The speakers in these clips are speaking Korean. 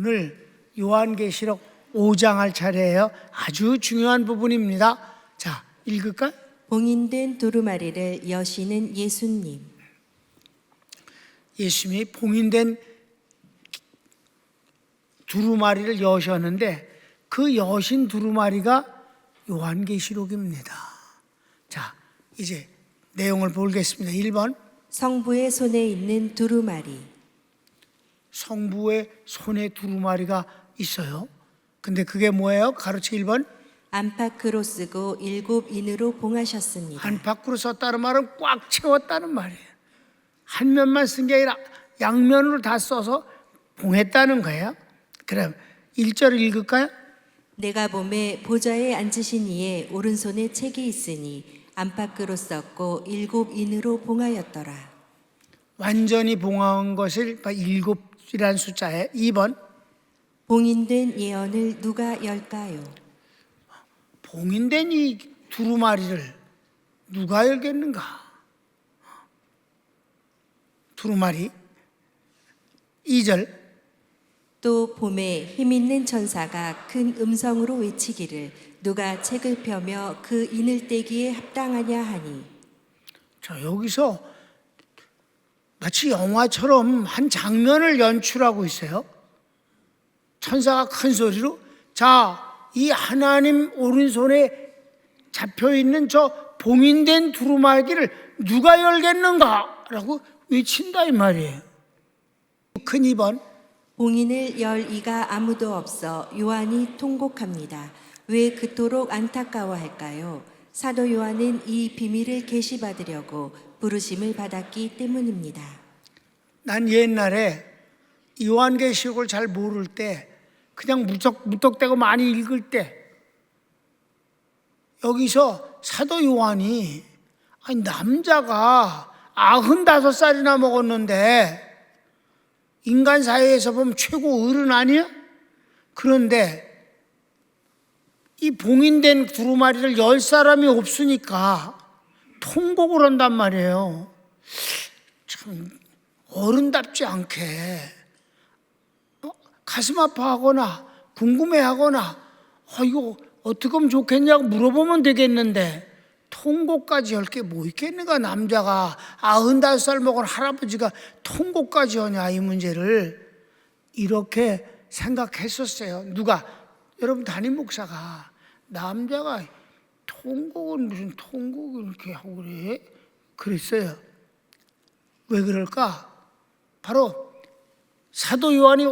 오늘 요한계시록 5장 할 차례예요. 아주 중요한 부분입니다. 자, 읽을까? 봉인된 두루마리를 여시는 예수님. 예수님이 봉인된 두루마리를 여셨는데 그 여신 두루마리가 요한계시록입니다. 자, 이제 내용을 보겠습니다. 1번 성부의 손에 있는 두루마리. 성부의 손에 두루마리가 있어요. 근데 그게 뭐예요? 가로치 1번 안팎으로 쓰고 7인으로 봉하셨습니다. 안팎으로 썼다는 말은 꽉 채웠다는 말이에요. 한 면만 쓴 게 아니라 양면으로 다 써서 봉했다는 거예요. 그럼 1절 읽을까요? 내가 봄에 보좌에 앉으신 이의 오른손에 책이 있으니 안팎으로 썼고 7인으로 봉하였더라. 완전히 봉한 것을 7이라는 숫자에 2번 봉인된 예언을 누가 열까요? 봉인된 이 두루마리를 누가 열겠는가? 두루마리 2절 또 봄에 힘있는 천사가 큰 음성으로 외치기를 누가 책을 펴며 그 인을 떼기에 합당하냐 하니. 자, 여기서 마치 영화처럼 한 장면을 연출하고 있어요. 천사가 큰 소리로 자, 이 하나님 오른손에 잡혀있는 저 봉인된 두루마리를 누가 열겠는가? 라고 외친다 이 말이에요. 큰 2번 봉인을 열 이가 아무도 없어 요한이 통곡합니다. 왜 그토록 안타까워할까요? 사도 요한은 이 비밀을 계시받으려고 부르심을 받았기 때문입니다. 난 옛날에 요한계시록을 잘 모를 때 그냥 무턱대고 많이 읽을 때 여기서 사도 요한이 아니 남자가 95살이나 먹었는데 인간 사회에서 보면 최고 어른 아니야? 그런데 이 봉인된 두루마리를 열 사람이 없으니까 통곡을 한단 말이에요. 참 어른답지 않게 가슴 아파하거나 궁금해하거나 이거 어떻게 하면 좋겠냐고 물어보면 되겠는데 통곡까지 할 게 뭐 있겠는가? 남자가 95살 먹은 할아버지가 통곡까지 하냐 이 문제를 이렇게 생각했었어요. 누가? 여러분 담임 목사가 남자가 통곡은 무슨 통곡을 이렇게 하고 그래? 그랬어요. 왜 그럴까? 바로 사도 요한이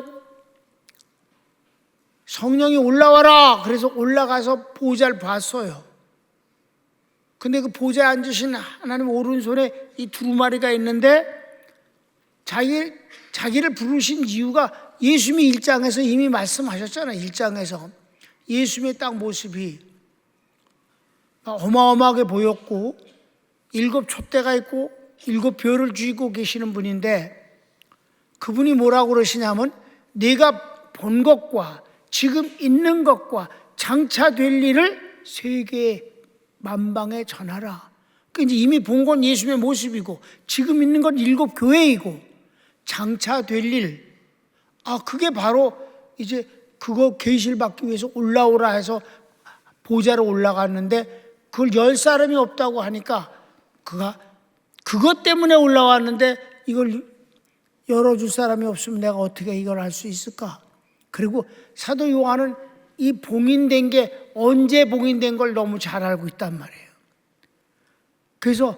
성령이 올라와라 그래서 올라가서 보좌를 봤어요. 근데 그 보좌에 앉으신 하나님 오른손에 이 두루마리가 있는데 자기를 부르신 이유가 예수님이 1장에서 이미 말씀하셨잖아요. 1장에서 예수님의 딱 모습이 어마어마하게 보였고 7 촛대가 있고 7 별을 쥐고 계시는 분인데 그분이 뭐라고 그러시냐면 내가 본 것과 지금 있는 것과 장차 될 일을 세계 만방에 전하라. 그러니까 이제 이미 본 건 예수님의 모습이고 지금 있는 건 7 교회이고 장차 될 일. 그게 바로 이제 그거 계시를 받기 위해서 올라오라 해서 보좌로 올라갔는데 그걸 열 사람이 없다고 하니까 그것 때문에 올라왔는데 이걸 열어줄 사람이 없으면 내가 어떻게 이걸 할 수 있을까? 그리고 사도 요한은 이 봉인된 게 언제 봉인된 걸 너무 잘 알고 있단 말이에요. 그래서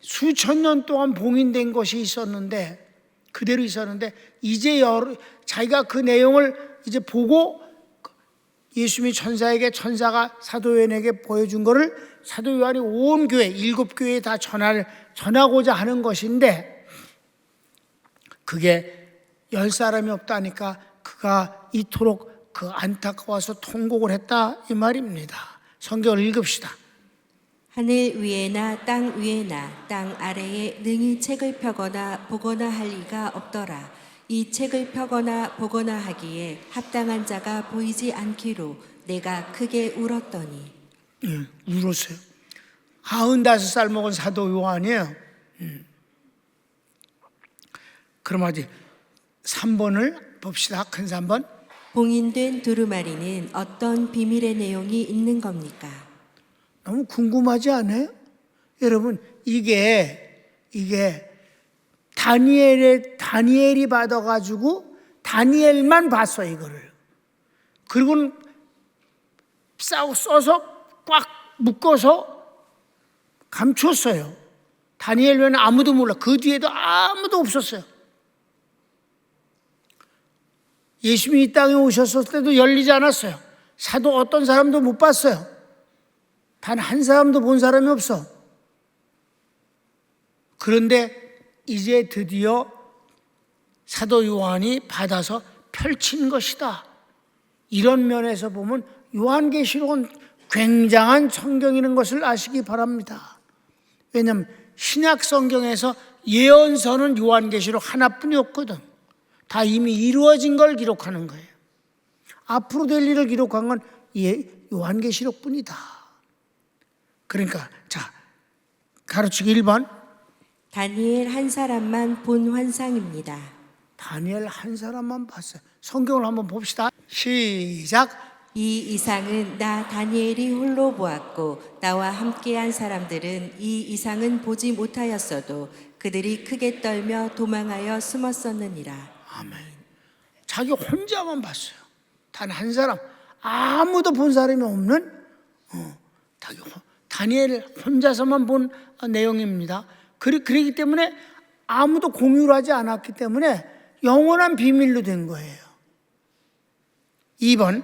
수천 년 동안 봉인된 것이 있었는데 그대로 있었는데 이제 자기가 그 내용을 이제 보고 예수님이 천사가 사도 요한에게 보여준 거를 사도 요한이 온 교회 7 교회에 다 전하고자 하는 것인데 그게 열 사람이 없다니까 그가 이토록 그 안타까워서 통곡을 했다 이 말입니다. 성경을 읽읍시다. 하늘 위에나 땅 위에나 땅 아래에 능히 책을 펴거나 보거나 할 리가 없더라. 이 책을 펴거나 보거나 하기에 합당한 자가 보이지 않기로 내가 크게 울었더니. 울었어요. 95살 먹은 사도 요한이에요. 그럼 아직 3번을 봅시다. 큰 3번. 봉인된 두루마리는 어떤 비밀의 내용이 있는 겁니까? 너무 궁금하지 않아요? 여러분, 이게 다니엘이 받아가지고 다니엘만 봤어, 이거를. 그리고 써서 꽉 묶어서 감췄어요. 다니엘 외에는 아무도 몰라. 그 뒤에도 아무도 없었어요. 예수님이 이 땅에 오셨을 때도 열리지 않았어요. 사도 어떤 사람도 못 봤어요. 단 한 사람도 본 사람이 없어. 그런데 이제 드디어 사도 요한이 받아서 펼친 것이다. 이런 면에서 보면 요한계시록은 굉장한 성경이라는 것을 아시기 바랍니다. 왜냐하면 신약 성경에서 예언서는 요한계시록 하나뿐이었거든. 다 이미 이루어진 걸 기록하는 거예요. 앞으로 될 일을 기록한 건 요한계시록뿐이다. 그러니까 자, 가르치기 1번. 다니엘 한 사람만 본 환상입니다. 다니엘 한 사람만 봤어요. 성경을 한번 봅시다. 시작. 이 이상은 나 다니엘이 홀로 보았고 나와 함께한 사람들은 이 이상은 보지 못하였어도 그들이 크게 떨며 도망하여 숨었었느니라. 아멘. 자기 혼자만 봤어요. 단 한 사람, 아무도 본 사람이 없는 다니엘 혼자서만 본 내용입니다. 그렇기 때문에 아무도 공유를 하지 않았기 때문에 영원한 비밀로 된 거예요. 2번.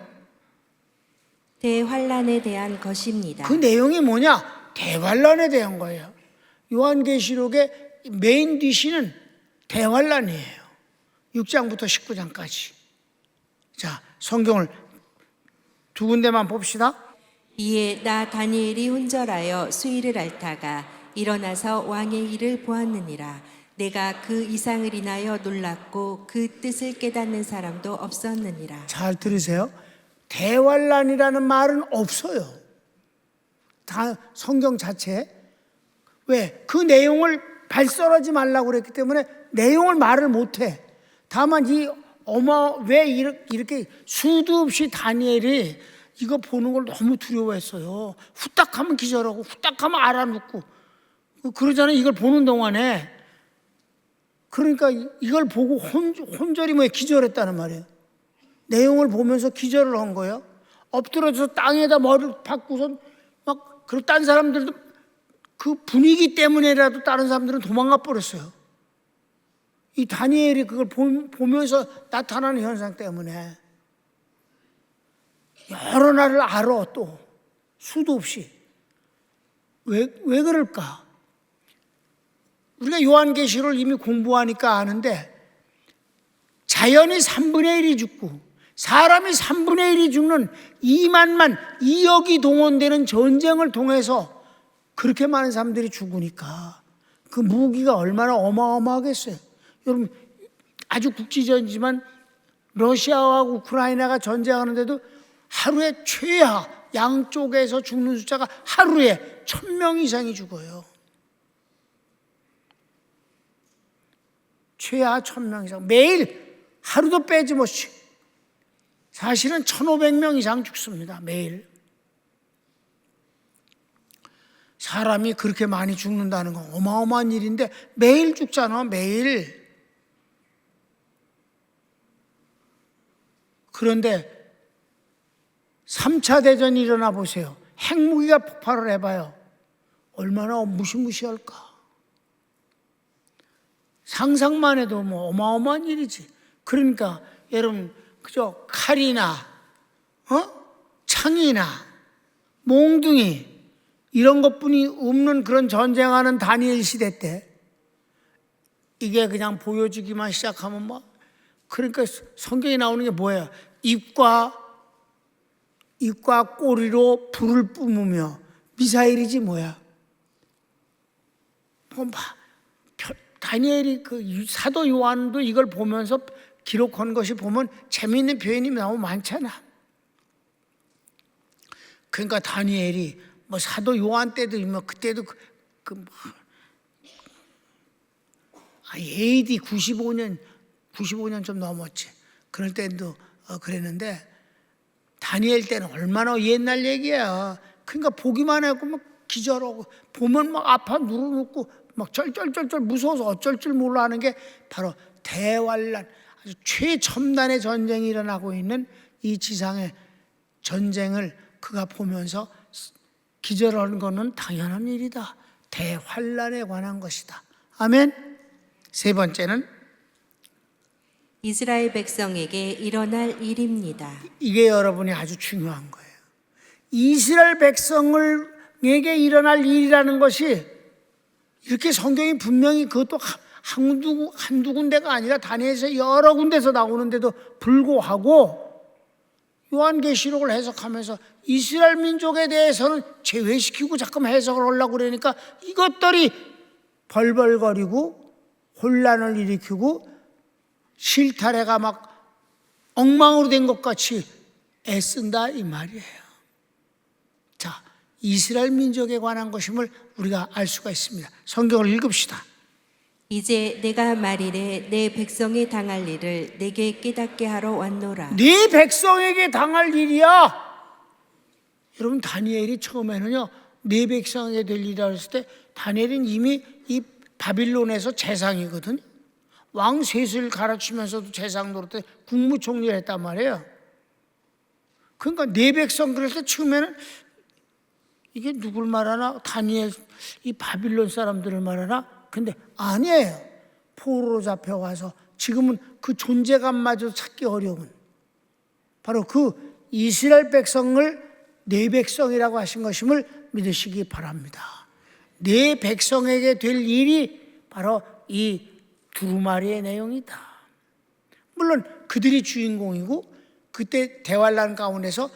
대환란에 대한 것입니다. 그 내용이 뭐냐? 대환란에 대한 거예요. 요한계시록의 메인 디시는 대환란이에요. 6장부터 19장까지. 자, 성경을 두 군데만 봅시다. 이에 나 다니엘이 혼절하여 수의를 앓다가 일어나서 왕의 일을 보았느니라. 내가 그 이상을 인하여 놀랐고 그 뜻을 깨닫는 사람도 없었느니라. 잘 들으세요. 대환란이라는 말은 없어요. 다 성경 자체에. 왜? 그 내용을 발설하지 말라고 그랬기 때문에 내용을 말을 못해. 다만 왜 이렇게 수도 없이 다니엘이 이거 보는 걸 너무 두려워했어요. 후딱 하면 기절하고 후딱 하면 알아눕고 그러잖아요. 이걸 보는 동안에. 그러니까 이걸 보고 혼절이 뭐예요? 기절했다는 말이에요. 내용을 보면서 기절을 한 거예요. 엎드려서 땅에다 머리를 박고선 막, 그리고 딴 사람들도 그 분위기 때문에라도 다른 사람들은 도망가 버렸어요. 이 다니엘이 그걸 보면서 나타나는 현상 때문에 여러 날을 알아. 또 수도 없이. 왜 그럴까? 우리가 요한계시록을 이미 공부하니까 아는데 자연이 3분의 1이 죽고 사람이 3분의 1이 죽는 2억이 동원되는 전쟁을 통해서 그렇게 많은 사람들이 죽으니까 그 무기가 얼마나 어마어마하겠어요. 여러분, 아주 국지전이지만 러시아와 우크라이나가 전쟁하는데도 하루에 최하 양쪽에서 죽는 숫자가 하루에 1,000명 이상이 죽어요. 최하 1,000명 이상. 매일 하루도 빼짐없이. 사실은 1,500명 이상 죽습니다. 매일. 사람이 그렇게 많이 죽는다는 건 어마어마한 일인데 매일 죽잖아. 매일. 그런데 3차 대전이 일어나 보세요. 핵무기가 폭발을 해봐요. 얼마나 무시무시할까. 상상만 해도 뭐 어마어마한 일이지. 그러니까 여러분 그저 칼이나 창이나 몽둥이 이런 것뿐이 없는 그런 전쟁하는 다니엘 시대 때 이게 그냥 보여주기만 시작하면 뭐 그러니까 성경에 나오는 게 뭐예요? 입과 꼬리로 불을 뿜으며 미사일이지 뭐야. 다니엘이 그 사도 요한도 이걸 보면서 기록한 것이 보면 재미있는 표현이 너무 많잖아. 그러니까 다니엘이 뭐 사도 요한 때도 뭐 그때도 AD 95년 좀 넘었지. 그럴 때도 그랬는데 다니엘 때는 얼마나 옛날 얘기야. 그러니까 보기만 하고 막 기절하고 보면 막 아파 누르놓고 막 쩔쩔쩔쩔 무서워서 어쩔 줄 몰라 하는 게 바로 대환란, 아주 최첨단의 전쟁이 일어나고 있는 이 지상의 전쟁을 그가 보면서 기절하는 것은 당연한 일이다. 대환란에 관한 것이다. 아멘. 세 번째는 이스라엘 백성에게 일어날 일입니다. 이게 여러분이 아주 중요한 거예요. 이스라엘 백성에게 일어날 일이라는 것이 이렇게 성경이 분명히 그것도 한두 군데가 아니라 다니엘서 여러 군데서 나오는데도 불구하고 요한계시록을 해석하면서 이스라엘 민족에 대해서는 제외시키고 자꾸 해석을 하려고 그러니까 이것들이 벌벌거리고 혼란을 일으키고 실타래가 막 엉망으로 된 것 같이 애쓴다 이 말이에요. 자, 이스라엘 민족에 관한 것임을 우리가 알 수가 있습니다. 성경을 읽읍시다. 이제 내가 말이래 내 백성이 당할 일을 내게 깨닫게 하러 왔노라. 네 백성에게 당할 일이야. 여러분 다니엘이 처음에는요 네 백성에게 될 일이라고 했을 때 다니엘은 이미 이 바빌론에서 재상이거든요. 왕 셋을 가르치면서도 재상 노릇 국무총리를 했단 말이에요. 그러니까 네 백성 그럴 때 처음에는 이게 누굴 말하나? 다니엘 이 바빌론 사람들을 말하나? 근데 아니에요. 포로로 잡혀와서 지금은 그 존재감마저 찾기 어려운 바로 그 이스라엘 백성을 네 백성이라고 하신 것임을 믿으시기 바랍니다. 네 백성에게 될 일이 바로 이 두루마리의 내용이다. 물론 그들이 주인공이고 그때 대환란 가운데서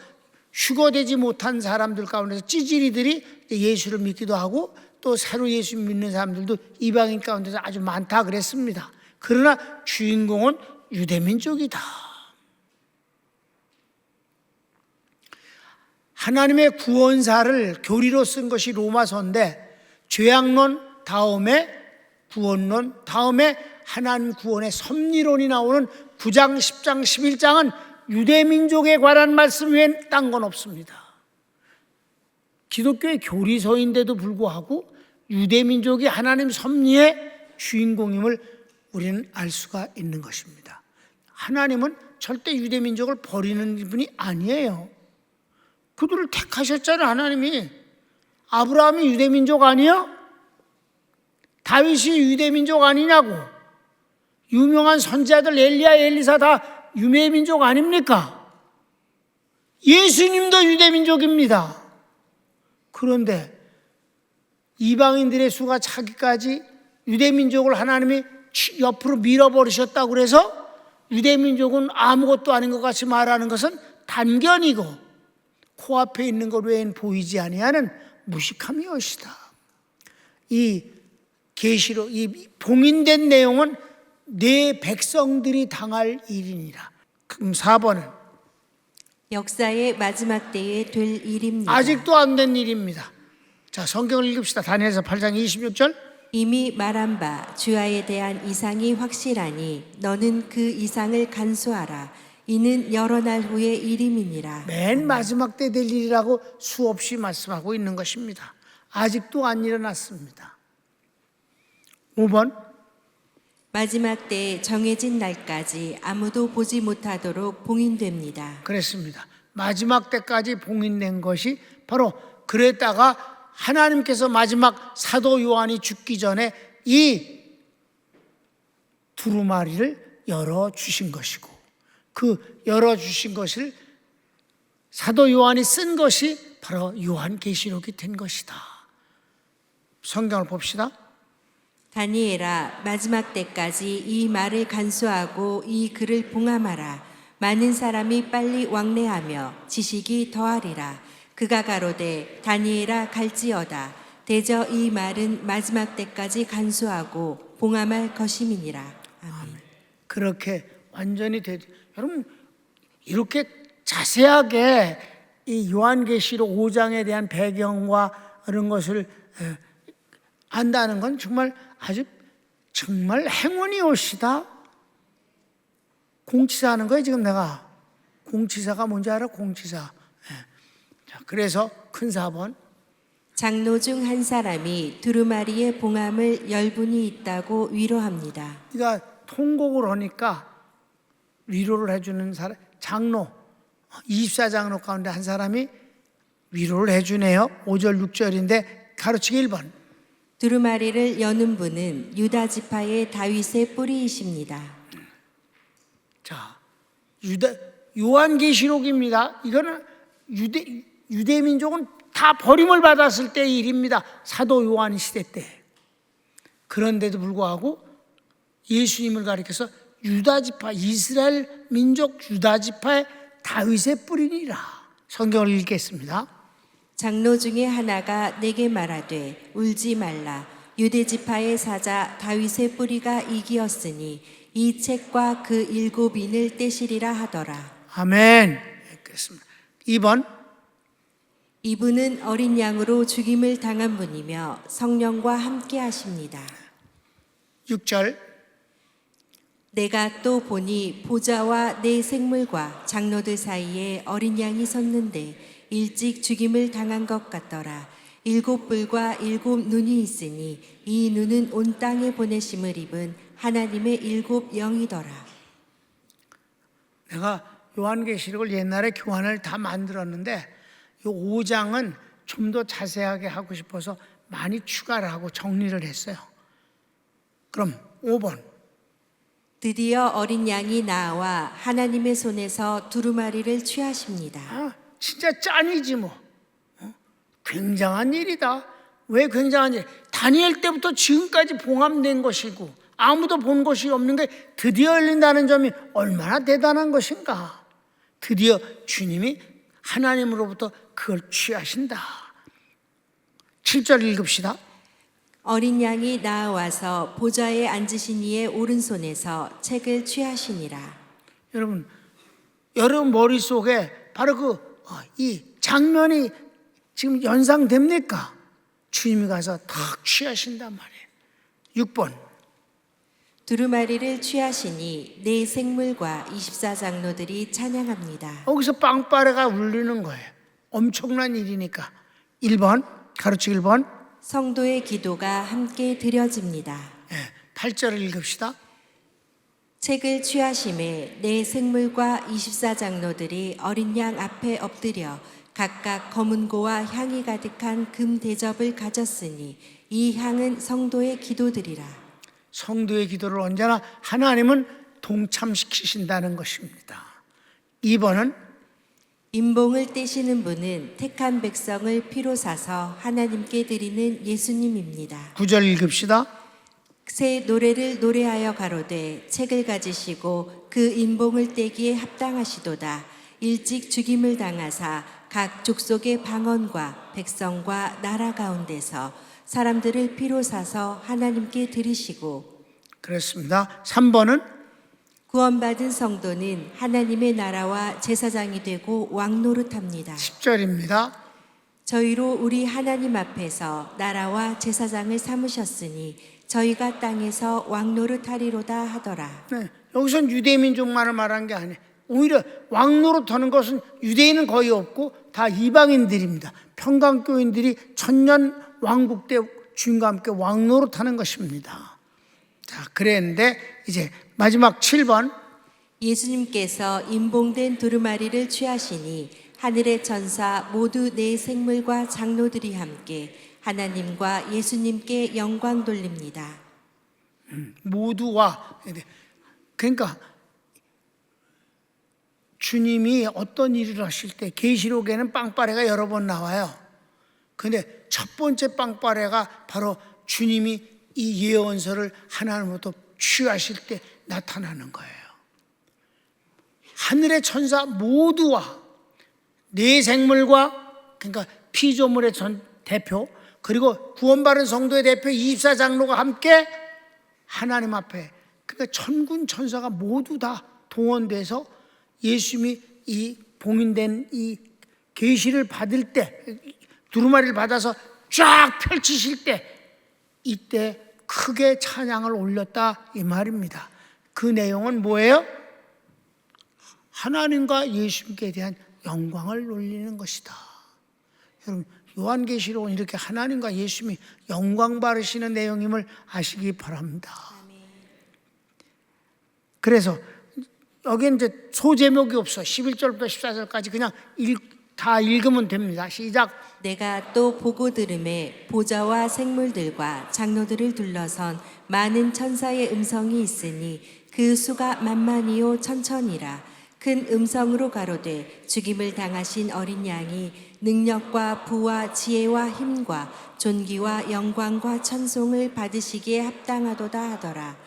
휴거되지 못한 사람들 가운데서 찌질이들이 예수를 믿기도 하고 또 새로 예수 믿는 사람들도 이방인 가운데서 아주 많다 그랬습니다. 그러나 주인공은 유대민족이다. 하나님의 구원사를 교리로 쓴 것이 로마서인데 죄악론 다음에 구원론 다음에 하나님 구원의 섭리론이 나오는 9장, 10장, 11장은 유대민족에 관한 말씀 외엔 딴 건 없습니다. 기독교의 교리서인데도 불구하고 유대민족이 하나님 섭리의 주인공임을 우리는 알 수가 있는 것입니다. 하나님은 절대 유대민족을 버리는 분이 아니에요. 그들을 택하셨잖아요. 하나님이. 아브라함이 유대민족 아니에요? 다윗이 유대민족 아니냐고. 유명한 선지자들 엘리야 엘리사 다 유대민족 아닙니까? 예수님도 유대민족입니다. 그런데 이방인들의 수가 차기까지 유대민족을 하나님이 옆으로 밀어버리셨다고 그래서 유대민족은 아무것도 아닌 것 같이 말하는 것은 단견이고 코앞에 있는 것 외엔 보이지 아니하는 무식함이었다. 이 계시록 이 봉인된 내용은 내 백성들이 당할 일이니라. 그럼 4번은 역사의 마지막 때에 될 일입니다. 아직도 안 된 일입니다. 자, 성경을 읽읍시다. 다니엘서 8장 26절. 이미 말한 바 주야에 대한 이상이 확실하니 너는 그 이상을 간수하라. 이는 여러 날 후의 일임이니라. 맨 마지막 때 될 일이라고 수없이 말씀하고 있는 것입니다. 아직도 안 일어났습니다. 5번. 마지막 때 정해진 날까지 아무도 보지 못하도록 봉인됩니다. 그랬습니다. 마지막 때까지 봉인된 것이 바로 그랬다가 하나님께서 마지막 사도 요한이 죽기 전에 이 두루마리를 열어주신 것이고 그 열어주신 것을 사도 요한이 쓴 것이 바로 요한계시록이 된 것이다. 성경을 봅시다. 다니엘아 마지막 때까지 이 말을 간수하고 이 글을 봉함하라. 많은 사람이 빨리 왕래하며 지식이 더하리라. 그가 가로되 다니엘아 갈지어다. 대저 이 말은 마지막 때까지 간수하고 봉함할 것임이니라. 아멘. 그렇게 완전히 여러분 이렇게 자세하게 이 요한계시록 5장에 대한 배경과 이런 것을 안다는 건 정말 행운이 오시다. 공치사하는 거예요 지금 내가. 공치사가 뭔지 알아? 공치사. 예. 자, 그래서 큰 4번. 장로 중 한 사람이 두루마리의 봉함을 열분이 있다고 위로합니다. 그러니까 통곡을 하니까 위로를 해주는 사람, 장로, 24장로 가운데 한 사람이 위로를 해주네요. 5절 6절인데 가르치기 1번. 두루마리를 여는 분은 유다 지파의 다윗의 뿌리이십니다. 자, 요한계시록입니다. 이거는 유대 민족은 다 버림을 받았을 때의 일입니다. 사도 요한 시대 때. 그런데도 불구하고 예수님을 가리켜서 유다 지파, 이스라엘 민족 유다 지파의 다윗의 뿌리니라. 성경을 읽겠습니다. 장로 중에 하나가 내게 말하되 울지 말라. 유대 지파의 사자 다윗의 뿌리가 이기었으니 이 책과 그 7인을 떼시리라 하더라. 아멘. 그렇습니다. 2번. 이분은 어린 양으로 죽임을 당한 분이며 성령과 함께 하십니다. 6절. 내가 또 보니 보좌와 내 생물과 장로들 사이에 어린 양이 섰는데 일찍 죽임을 당한 것 같더라. 7뿔과 7눈이 있으니 이 눈은 온 땅에 보내심을 입은 하나님의 7영이더라. 내가 요한계시록을 옛날에 교환을 다 만들었는데 이 5장은 좀 더 자세하게 하고 싶어서 많이 추가를 하고 정리를 했어요. 그럼 5번. 드디어 어린 양이 나와 하나님의 손에서 두루마리를 취하십니다. 진짜 짠이지 뭐. 굉장한 일이다. 왜 굉장한 일? 다니엘 때부터 지금까지 봉함된 것이고 아무도 본 것이 없는 게 드디어 열린다는 점이 얼마나 대단한 것인가. 드디어 주님이 하나님으로부터 그걸 취하신다. 7절 읽읍시다. 어린 양이 나와서 보좌에 앉으신 이의 오른손에서 책을 취하시니라. 여러분 머릿속에 바로 이 장면이 지금 연상됩니까? 주님이 가서 탁 취하신단 말이에요. 6번. 두루마리를 취하시니 내 생물과 24장로들이 찬양합니다. 여기서 빵빠레가 울리는 거예요. 엄청난 일이니까. 1번 가르치기 1번. 성도의 기도가 함께 드려집니다. 8절을 읽읍시다. 책을 취하심에 내 생물과 24장로들이 어린 양 앞에 엎드려 각각 검은고와 향이 가득한 금 대접을 가졌으니 이 향은 성도의 기도들이라. 성도의 기도를 언제나 하나님은 동참시키신다는 것입니다. 2번은 인봉을 떼시는 분은 택한 백성을 피로 사서 하나님께 드리는 예수님입니다. 9절 읽읍시다. 새 노래를 노래하여 가로되 책을 가지시고 그 인봉을 떼기에 합당하시도다. 일찍 죽임을 당하사 각 족속의 방언과 백성과 나라 가운데서 사람들을 피로 사서 하나님께 드리시고. 그렇습니다. 3번은 구원받은 성도는 하나님의 나라와 제사장이 되고 왕노릇합니다. 10절입니다. 저희로 우리 하나님 앞에서 나라와 제사장을 삼으셨으니 저희가 땅에서 왕노릇하리로다 하더라. 여기선 유대민족만을 말한 게 아니에요. 오히려 왕노릇하는 것은 유대인은 거의 없고 다 이방인들입니다. 평강교인들이 천년 왕국 때 주님과 함께 왕노릇하는 것입니다. 자, 그랬는데 이제 마지막 7번. 예수님께서 인봉된 두루마리를 취하시니 하늘의 천사 모두 내 생물과 장로들이 함께 하나님과 예수님께 영광 돌립니다. 모두와, 그러니까 주님이 어떤 일을 하실 때 계시록에는 빵빠레가 여러 번 나와요. 근데 첫 번째 빵빠레가 바로 주님이 이 예언서를 하나님으로부터 취하실 때 나타나는 거예요. 하늘의 천사 모두와 네 생물과, 그러니까 피조물의 대표, 그리고 구원받은 성도의 대표 24장로가 함께 하나님 앞에, 그러니까 천군 천사가 모두 다 동원돼서 예수님이 이 봉인된 이 계시를 받을 때, 두루마리를 받아서 쫙 펼치실 때, 이때 크게 찬양을 올렸다 이 말입니다. 그 내용은 뭐예요? 하나님과 예수님께 대한 영광을 돌리는 것이다. 여러분, 요한계시록은 이렇게 하나님과 예수님이 영광 받으시는 내용임을 아시기 바랍니다. 그래서 여기 이제 소제목이 없어. 11절부터 14절까지 그냥 다 읽으면 됩니다. 시작. 내가 또 보고 들음에 보좌와 생물들과 장로들을 둘러선 많은 천사의 음성이 있으니 그 수가 만만이요 천천이라. 큰 음성으로 가로되 죽임을 당하신 어린 양이 능력과 부와 지혜와 힘과 존귀와 영광과 찬송을 받으시기에 합당하도다 하더라.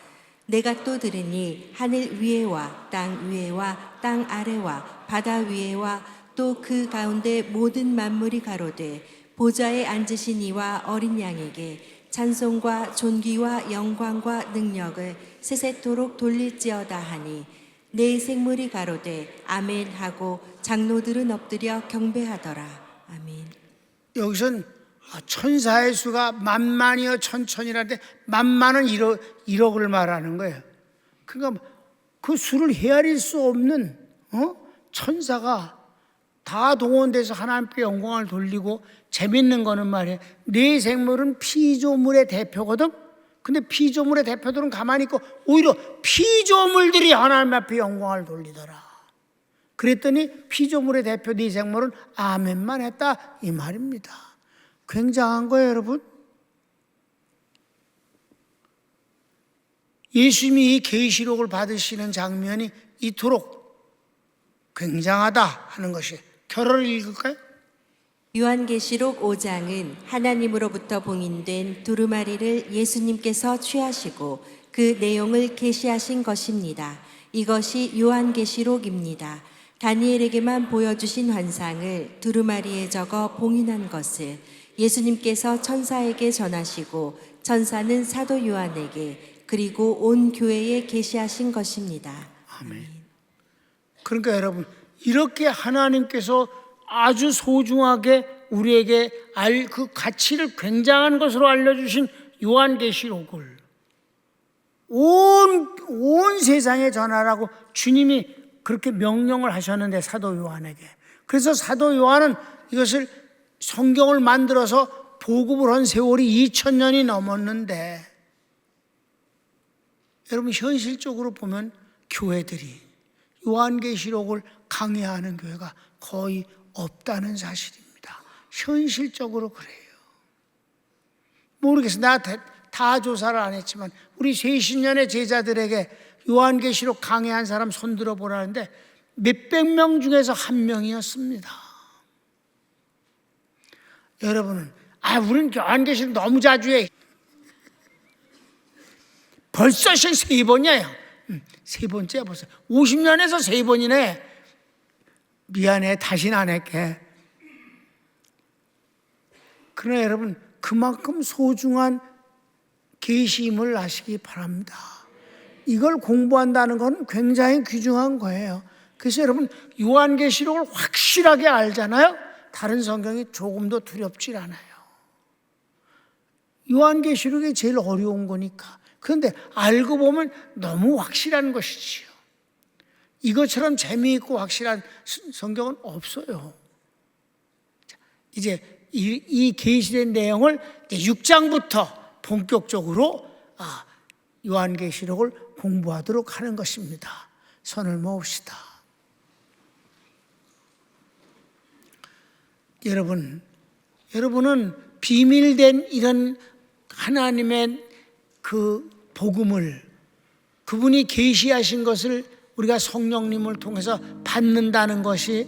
내가 또 들으니 하늘 위에와 땅 위에와 땅 아래와 바다 위에와 또 그 가운데 모든 만물이 가로되 보좌에 앉으신 이와 어린 양에게 찬송과 존귀와 영광과 능력을 세세토록 돌릴지어다 하니 네 생물이 가로되 아멘 하고 장로들은 엎드려 경배하더라. 아멘. 여기선 천사의 수가 만만이여 천천이라는데 만만은 1억을 말하는 거예요. 그러니까 그 수를 헤아릴 수 없는 천사가 다 동원돼서 하나님께 영광을 돌리고, 재밌는 거는 말이에요, 네 생물은 피조물의 대표거든. 근데 피조물의 대표들은 가만히 있고 오히려 피조물들이 하나님 앞에 영광을 돌리더라. 그랬더니 피조물의 대표 네 생물은 아멘만 했다 이 말입니다. 굉장한 거예요, 여러분. 예수님이 이 계시록을 받으시는 장면이 이토록 굉장하다 하는 것이, 결어를 읽을까요? 요한계시록 5장은 하나님으로부터 봉인된 두루마리를 예수님께서 취하시고 그 내용을 계시하신 것입니다. 이것이 요한계시록입니다. 다니엘에게만 보여주신 환상을 두루마리에 적어 봉인한 것을 예수님께서 천사에게 전하시고 천사는 사도 요한에게 그리고 온 교회에 계시하신 것입니다. 아멘. 그러니까 여러분, 이렇게 하나님께서 아주 소중하게 우리에게 그 가치를 굉장한 것으로 알려주신 요한계시록을 온 세상에 전하라고 주님이 그렇게 명령을 하셨는데, 사도 요한에게. 그래서 사도 요한은 이것을 성경을 만들어서 보급을 한 세월이 2000년이 넘었는데, 여러분 현실적으로 보면 교회들이 요한계시록을 강의하는 교회가 거의 없다는 사실입니다. 현실적으로 그래요. 모르겠어요. 나 다 조사를 안 했지만 우리 세신년의 제자들에게 요한계시록 강의한 사람 손들어 보라는데 몇백 명 중에서 한 명이었습니다. 여러분은 우리는 요한계시록 너무 자주 해. 벌써 세 번이야. 세 번째야 벌써. 50년에서 세 번이네. 미안해, 다시는 안 할게. 그러나 여러분, 그만큼 소중한 계시임을 아시기 바랍니다. 이걸 공부한다는 건 굉장히 귀중한 거예요. 그래서 여러분, 요한계시록을 확실하게 알잖아요. 다른 성경이 조금도 두렵지 않아요. 요한계시록이 제일 어려운 거니까. 그런데 알고 보면 너무 확실한 것이지요. 이것처럼 재미있고 확실한 성경은 없어요. 이제 이 계시된 내용을 6장부터 본격적으로 요한계시록을 공부하도록 하는 것입니다. 손을 모읍시다. 여러분은 비밀된 이런 하나님의 그 복음을, 그분이 계시하신 것을 우리가 성령님을 통해서 받는다는 것이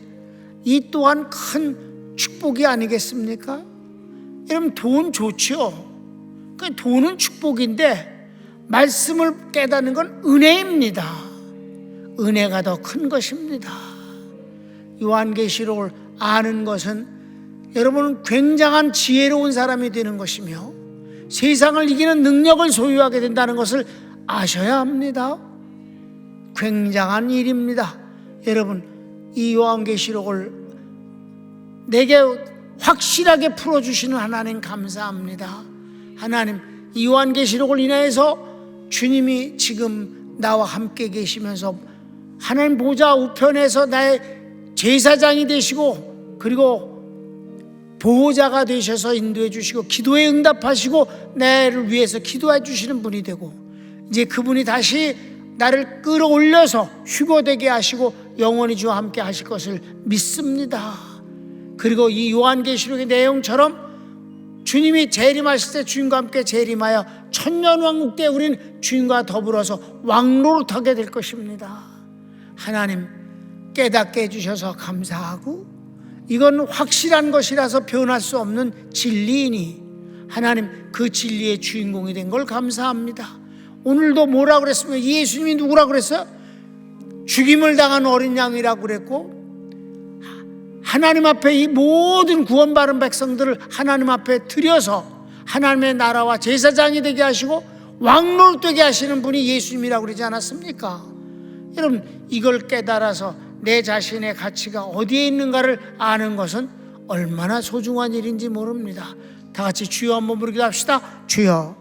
이 또한 큰 축복이 아니겠습니까? 여러분, 돈 좋죠. 그 돈은 축복인데 말씀을 깨닫는 건 은혜입니다. 은혜가 더 큰 것입니다. 요한계시록을 아는 것은 여러분은 굉장한 지혜로운 사람이 되는 것이며 세상을 이기는 능력을 소유하게 된다는 것을 아셔야 합니다. 굉장한 일입니다. 여러분, 이 요한계시록을 내게 확실하게 풀어주시는 하나님 감사합니다. 하나님, 이 요한계시록을 인하여서 주님이 지금 나와 함께 계시면서 하나님 보좌 우편에서 나의 제사장이 되시고 그리고 보호자가 되셔서 인도해 주시고 기도에 응답하시고 나를 위해서 기도해 주시는 분이 되고, 이제 그분이 다시 나를 끌어올려서 휴거되게 하시고 영원히 주와 함께 하실 것을 믿습니다. 그리고 이 요한계시록의 내용처럼 주님이 재림하실 때 주님과 함께 재림하여 천년왕국 때 우리는 주님과 더불어서 왕노릇하게 될 것입니다. 하나님 깨닫게 해주셔서 감사하고, 이건 확실한 것이라서 변할 수 없는 진리이니 하나님 그 진리의 주인공이 된 걸 감사합니다. 오늘도 뭐라고 그랬습니까? 예수님이 누구라고 그랬어요? 죽임을 당한 어린 양이라고 그랬고, 하나님 앞에 이 모든 구원받은 백성들을 하나님 앞에 드려서 하나님의 나라와 제사장이 되게 하시고 왕노릇 되게 하시는 분이 예수님이라고 그러지 않았습니까? 여러분, 이걸 깨달아서 내 자신의 가치가 어디에 있는가를 아는 것은 얼마나 소중한 일인지 모릅니다. 다 같이 주여 한번 부르기도 합시다. 주여.